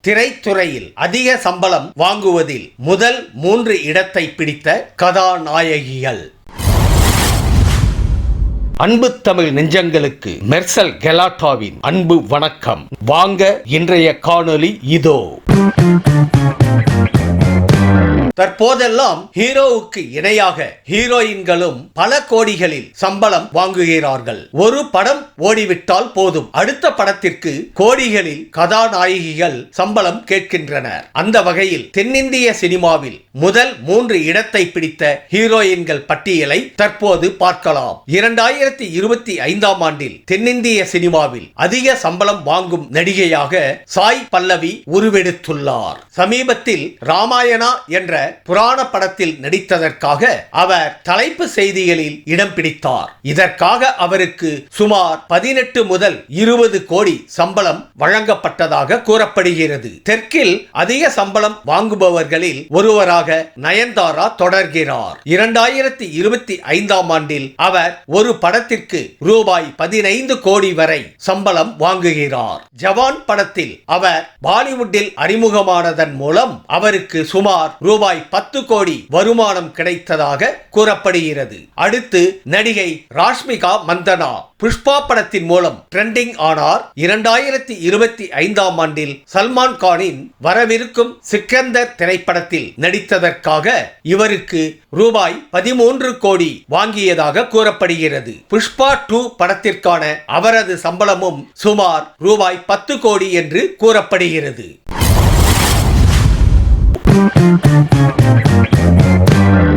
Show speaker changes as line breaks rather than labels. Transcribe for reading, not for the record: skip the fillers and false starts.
திரைத்துறையில் அதிக சம்பளம் வாங்குவதில் முதல் 3 இடத்தை பிடித்த கதாநாயகிகள். அன்பு தமிழ் நெஞ்சங்களுக்கு மெர்சல் கெலாட்டாவின் அன்பு வணக்கம். வாங்க இன்றைய காணொளி இதோ. தற்போதெல்லாம் ஹீரோவுக்கு இணையாக ஹீரோயின்களும் பல கோடிகளில் சம்பளம் வாங்குகிறார்கள். ஒரு படம் ஓடிவிட்டால் போதும், அடுத்த படத்திற்கு கோடிகளில் கதாநாயகிகள் சம்பளம் கேட்கின்றனர். அந்த வகையில் தென்னிந்திய சினிமாவில் முதல் 3 இடத்தை பிடித்த ஹீரோயின்கள் பட்டியலை தற்போது பார்க்கலாம். 2025ஆம் ஆண்டில் தென்னிந்திய சினிமாவில் அதிக சம்பளம் வாங்கும் நடிகையாக சாய் பல்லவி உருவெடுத்துள்ளார். சமீபத்தில் ராமாயணா என்ற புராண படத்தில் நடித்ததற்காக அவர் தலைப்பு செய்திகளில் இடம் பிடித்தார். இதற்காக அவருக்கு சுமார் 18 முதல் 20 கோடி சம்பளம் வழங்கப்பட்டதாக கூறப்படுகிறது. தெற்கில் அதிக சம்பளம் வாங்குபவர்களில் ஒருவராக நயன்தாரா தொடர்கிறார். 2025ஆம் ஆண்டில் அவர் ஒரு படத்திற்கு ரூபாய் 15 கோடி வரை சம்பளம் வாங்குகிறார். ஜவான் படத்தில் அவர் பாலிவுட்டில் அறிமுகமானதன் மூலம் அவருக்கு சுமார் ரூபாய் 10 கோடி வருமானம் கிடைத்ததாக கூறப்படுகிறது. அடுத்து நடிகை ராஷ்மிகா மந்தனா புஷ்பா படத்தின் மூலம் ட்ரெண்டிங் ஆனார். 2025ஆம் ஆண்டில் சல்மான் கானின் வரவிருக்கும் சிக்கந்தர் திரைப்படத்தில் நடித்ததற்காக இவருக்கு ரூபாய் 13 கோடி வாங்கியதாக கூறப்படுகிறது. புஷ்பா 2 படத்திற்கான அவரது சம்பளமும் சுமார் ரூபாய் 10 கோடி என்று கூறப்படுகிறது.